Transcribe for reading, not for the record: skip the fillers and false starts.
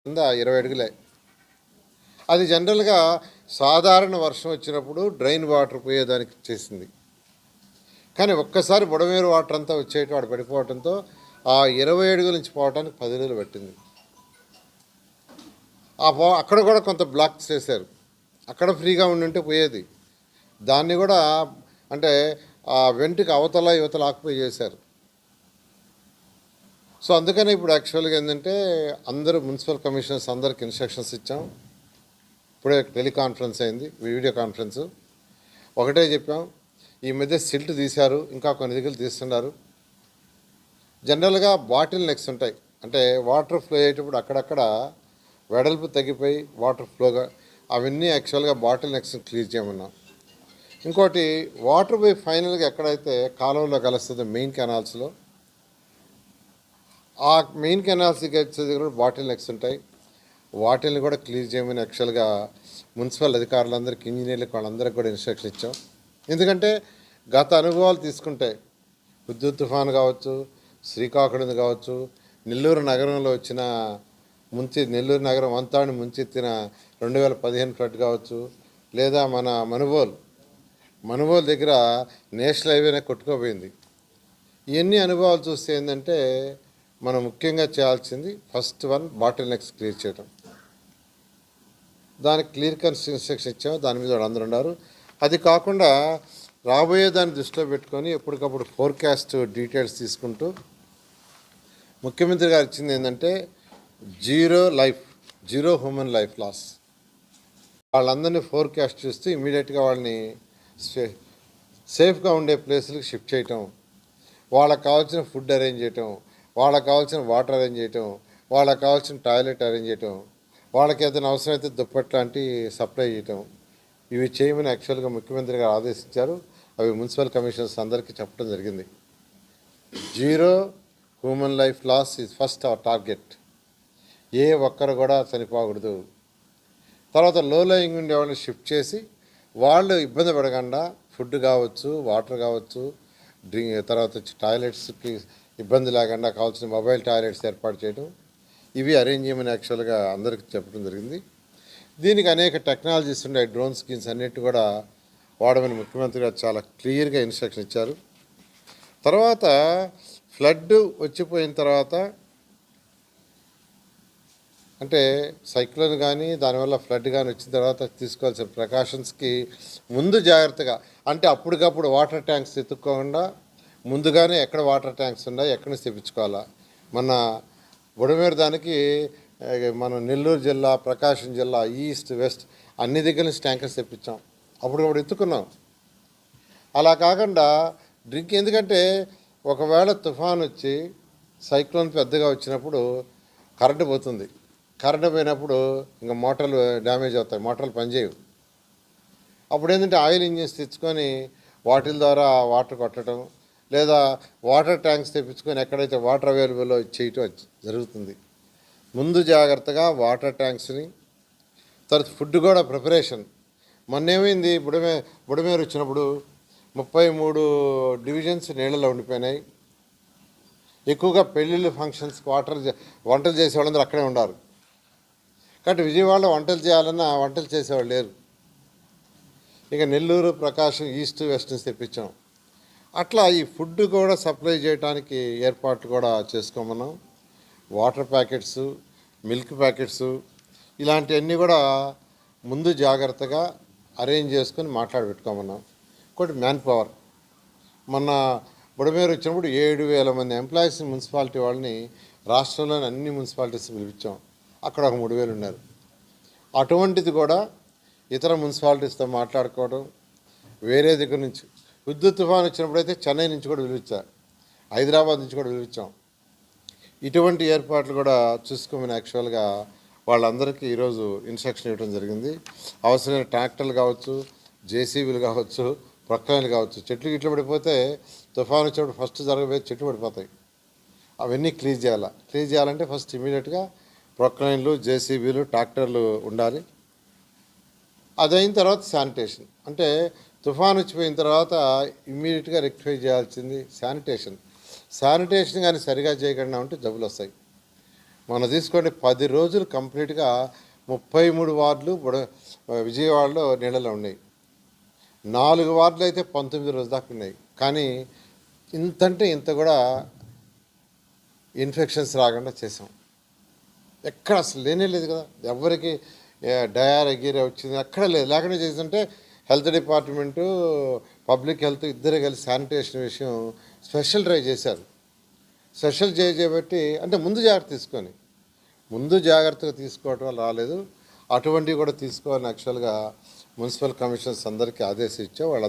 కింద 20 అడుగులే. అది జనరల్గా సాధారణ వర్షం వచ్చినప్పుడు డ్రైన్ వాటర్ పోయేదానికి చేసింది. కానీ ఒక్కసారి బుడమేరు వాటర్ అంతా వచ్చేటి వాడు పడిపోవడంతో ఆ 20 అడుగుల నుంచి పోవడానికి 10 రోజులు పట్టింది. అక్కడ కూడా కొంత బ్లాక్ చేశారు. అక్కడ ఫ్రీగా ఉండుంటే పోయేది. దాన్ని కూడా అంటే ఆ వెంటికి అవతల యువతల ఆక్యుపై చేశారు. సో అందుకని ఇప్పుడు యాక్చువల్గా ఏంటంటే అందరూ మున్సిపల్ కమిషనర్స్ అందరికి ఇన్స్ట్రక్షన్స్ ఇచ్చాం. ఇప్పుడే టెలికాన్ఫరెన్స్ అయింది, వీడియో కాన్ఫరెన్సు. ఒకటే చెప్పాం, ఈ మధ్య సిల్ట్ తీశారు, ఇంకా కొన్ని దిగులు తీస్తున్నారు. జనరల్గా బాటిల్ నెక్స్ ఉంటాయి, అంటే వాటర్ ఫ్లో అయ్యేటప్పుడు అక్కడక్కడ వెడల్పు తగ్గిపోయి వాటర్ ఫ్లోగా అవన్నీ యాక్చువల్గా బాటిల్ నెక్స్ క్లియర్ చేయమన్నాం. ఇంకోటి వాటర్ పోయి ఫైనల్గా ఎక్కడైతే కాలువలో కలుస్తుందో మెయిన్ కెనాల్స్లో, ఆ మెయిన్ కెనాల్స్కి వచ్చే దగ్గర బాటిల్ నెక్స్ ఉంటాయి, వాటిల్ని కూడా క్లియర్ చేయమని యాక్చువల్గా మున్సిపల్ అధికారులందరికీ, ఇంజనీర్లకు వాళ్ళందరికీ కూడా ఇన్స్ట్రక్షన్ ఇచ్చాం. ఎందుకంటే గత అనుభవాలు తీసుకుంటే విద్యుత్ తుఫాను కావచ్చు, శ్రీకాకుళం కావచ్చు, నెల్లూరు నగరంలో వచ్చిన నెల్లూరు నగరం అంతాన్ని ముంచెత్తిన 2015 ఫ్లడ్ కావచ్చు, లేదా మన మనుబోలు దగ్గర నేషనల్ హైవేనే కొట్టుకోపోయింది. ఇవన్నీ అనుభవాలు చూస్తే ఏంటంటే మనం ముఖ్యంగా చేయాల్సింది ఫస్ట్ బాటిల్ నెక్స్ క్లియర్ చేయడం. దానికి క్లియర్ కట్ ఇన్స్ట్రక్షన్ ఇచ్చాము, దాని మీద అందరూ ఉన్నారు. అది కాకుండా రాబోయే దాన్ని దృష్టిలో పెట్టుకొని ఎప్పటికప్పుడు ఫోర్కాస్ట్ డీటెయిల్స్ తీసుకుంటూ ముఖ్యమంత్రి గారు ఇచ్చింది ఏంటంటే జీరో హ్యూమన్ లైఫ్ లాస్. వాళ్ళందరినీ ఫోర్కాస్ట్ చూస్తూ ఇమీడియట్గా వాళ్ళని సేఫ్గా ఉండే ప్లేసులకు షిఫ్ట్ చేయటం, వాళ్ళకి కావాల్సిన ఫుడ్ అరేంజ్ చేయటం, వాళ్ళకి కావాల్సిన వాటర్ అరేంజ్ చేయటం, వాళ్ళకి కావాల్సిన టాయిలెట్ అరేంజ్ చేయటం, వాళ్ళకి ఏదైనా అవసరమైతే దుప్పట్లు లాంటి సప్లై చేయటం, ఇవి చేయమని యాక్చువల్గా ముఖ్యమంత్రి గారు ఆదేశించారు. అవి మున్సిపల్ కమిషనర్స్ అందరికీ చెప్పడం జరిగింది. Zero human life loss is first our target. ఏ ఒక్కరు కూడా చనిపోకూడదు. తర్వాత లో లయింగ్ ఉండే వాళ్ళని షిఫ్ట్ చేసి వాళ్ళు ఇబ్బంది పడకుండా ఫుడ్ కావచ్చు, వాటర్ కావచ్చు, తర్వాత వచ్చి టాయిలెట్స్కి ఇబ్బంది లేకుండా కావాల్సిన మొబైల్ టాయిలెట్స్ ఏర్పాటు చేయడం, ఇవి అరేంజ్ చేయమని యాక్చువల్గా అందరికీ చెప్పడం జరిగింది. దీనికి అనేక టెక్నాలజీస్ ఉన్నాయి, డ్రోన్ స్కీమ్స్ అన్నిటి కూడా వాడమని ముఖ్యమంత్రి గారు చాలా క్లియర్గా ఇన్స్ట్రక్షన్ ఇచ్చారు. తర్వాత ఫ్లడ్ వచ్చిపోయిన తర్వాత అంటే సైక్లోన్ కానీ దానివల్ల ఫ్లడ్ కానీ వచ్చిన తర్వాత తీసుకోవాల్సిన ప్రికాషన్స్కి ముందు జాగ్రత్తగా, అంటే అప్పటికప్పుడు వాటర్ ట్యాంక్స్ ఎత్తుక్కోకుండా ముందుగానే ఎక్కడ వాటర్ ట్యాంక్స్ ఉన్నాయి ఎక్కడి నుంచి తెప్పించుకోవాలా. మన బుడమేరు దానికి మనం నెల్లూరు జిల్లా, ప్రకాశం జిల్లా, ఈస్ట్ వెస్ట్ అన్ని దగ్గర నుంచి ట్యాంకర్స్ తెప్పించాం, అప్పటికప్పుడు ఎత్తుకున్నాం. అలా కాకుండా ఎందుకంటే ఒకవేళ తుఫాన్ వచ్చి సైక్లోన్ పెద్దగా వచ్చినప్పుడు కరెంటు పోతుంది. కరెంటు పోయినప్పుడు ఇంకా మోటార్లు డ్యామేజ్ అవుతాయి, మోటార్లు పనిచేయవు. అప్పుడు ఏంటంటే ఆయిల్ ఇంజిన్స్ తెచ్చుకొని వాటిల ద్వారా వాటర్ కొట్టడం, లేదా వాటర్ ట్యాంక్స్ తెప్పించుకొని ఎక్కడైతే వాటర్ అవైలబుల్లో చేయటం జరుగుతుంది. ముందు జాగ్రత్తగా వాటర్ ట్యాంక్స్ని, తర్వాత ఫుడ్ కూడా ప్రిపరేషన్. మొన్నేమైంది, బుడమేరు వచ్చినప్పుడు 33 డివిజన్స్ నీళ్ళలో ఉండిపోయినాయి. ఎక్కువగా పెళ్ళిళ్ళు, ఫంక్షన్స్కి వంటలు చేసేవాళ్ళందరూ అక్కడే ఉన్నారు. కాబట్టి విజయవాడలో వంటలు చేయాలన్నా వంటలు చేసేవాళ్ళు లేరు. ఇక నెల్లూరు, ప్రకాశం, ఈస్ట్ వెస్ట్ నుంచి తెప్పించాం. అట్లా ఈ ఫుడ్ కూడా సప్లై చేయడానికి ఏర్పాట్లు కూడా చేసుకోమన్నాం. వాటర్ ప్యాకెట్స్, మిల్క్ ప్యాకెట్స్ ఇలాంటివన్నీ కూడా ముందు జాగ్రత్తగా అరేంజ్ చేసుకొని మాట్లాడబెట్టుకోమన్నాం. ఇంకోటి మ్యాన్ పవర్. మొన్న బుడమేరు వచ్చినప్పుడు 7,000 మంది ఎంప్లాయీస్ మున్సిపాలిటీ వాళ్ళని రాష్ట్రంలోని అన్ని మున్సిపాలిటీస్ పిలిపించాం. అక్కడ ఒక 3,000 ఉన్నారు. అటువంటిది కూడా ఇతర మున్సిపాలిటీస్తో మాట్లాడుకోవడం, వేరే దగ్గర నుంచి విద్యుత్ తుఫాను వచ్చినప్పుడైతే చెన్నై నుంచి కూడా పిలిపించారు, హైదరాబాద్ నుంచి కూడా పిలిపించాం. ఇటువంటి ఏర్పాట్లు కూడా చూసుకోమని యాక్చువల్గా వాళ్ళందరికీ ఈరోజు ఇన్స్ట్రక్షన్ ఇవ్వడం జరిగింది. అవసరమైన ట్రాక్టర్లు కావచ్చు, జేసీబీలు కావచ్చు, ప్రొక్లైన్లు కావచ్చు. చెట్లు గిట్లు పడిపోతే తుఫాను వచ్చినప్పుడు ఫస్ట్ జరగబోయే చెట్లు పడిపోతాయి, అవన్నీ క్లీన్ చేయాలి. క్లీన్ చేయాలంటే ఫస్ట్ ఇమీడియట్గా ప్రొక్లైన్లు, జేసీబీలు, ట్రాక్టర్లు ఉండాలి. అదైన తర్వాత శానిటేషన్. అంటే తుఫాను వచ్చిపోయిన తర్వాత ఇమ్మీడియట్గా రెక్టిఫై చేయాల్సింది శానిటేషన్. శానిటేషన్ కానీ సరిగా చేయకుండా ఉంటే జబ్బులు వస్తాయి. మనం తీసుకోండి 10 రోజులు కంప్లీట్గా 33 వార్డులు విజయవాడలో నీళ్ళలో ఉన్నాయి. 4 వార్డులు అయితే 19 రోజుల దాకా ఉన్నాయి. కానీ ఇంతంటే ఇంత కూడా ఇన్ఫెక్షన్స్ రాకుండా చేసాం. ఎక్కడ అసలు లేనే లేదు కదా, ఎవరికి డయారియా వచ్చింది ఎక్కడ లేదు. లేకుండా చేస్తుంటే హెల్త్ డిపార్ట్మెంటు పబ్లిక్ హెల్త్ ఇద్దరే కలిసి శానిటేషన్ విషయం స్పెషల్ డ్రైవ్ చేశారు. స్పెషల్ డ్రైవ్ చేయబట్టి అంటే ముందు జాగ్రత్తగా తీసుకోవటం వల్ల రాలేదు. అటువంటివి కూడా తీసుకోవాలని యాక్చువల్గా మున్సిపల్ కమిషనర్స్ అందరికీ ఆదేశించాం. వాళ్ళ